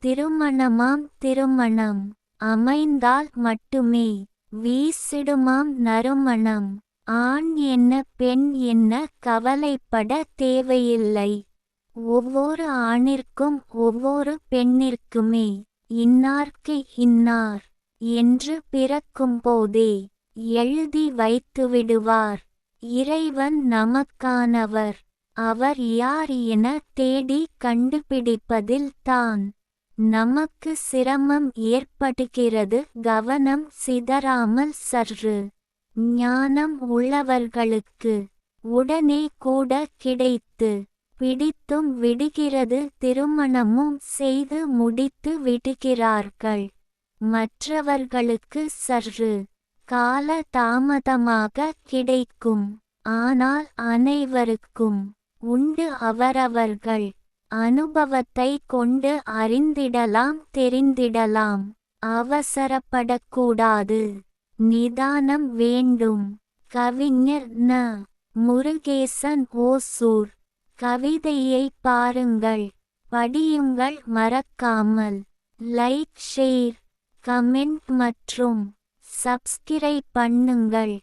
திருமணமாம் திருமணம் அமைந்தால் மட்டுமே வீசிடுமாம் நறுமணம். ஆண் என்ன பெண் என்ன கவலைப்பட தேவையில்லை. ஒவ்வொரு ஆணிற்கும் ஒவ்வொரு பெண்ணிற்குமே இன்னார்க்கு இன்னார் என்று பிறக்கும்போதே எழுதி வைத்துவிடுவார் இறைவன் நமக்கானவர். அவர் யார் என தேடி கண்டுபிடிப்பதில் தான் நமக்கு சிரமம் ஏற்படுகிறது. கவனம் சிதறாமல் சற்று ஞானம் உள்ளவர்களுக்கு உடனே கூட கிடைத்து பிடித்தும் விடுகிறது. திருமணமும் செய்து முடித்து விடுகிறார்கள். மற்றவர்களுக்கு சற்று கால தாமதமாக கிடைக்கும். ஆனால் அனைவருக்கும் உண்டு. அவரவர்கள் அனுபவத்தை கொண்டு அறிந்திடலாம் தெரிந்திடலாம். அவசரப்படக்கூடாது. நிதானம் வேண்டும். கவிஞர் ந. முருகேசன் ஓசூர். கவிதையை பாருங்கள் படியுங்கள் மறக்காமல் லைக் ஷேர் கமெண்ட் மற்றும் சப்ஸ்கிரைப் பண்ணுங்கள்.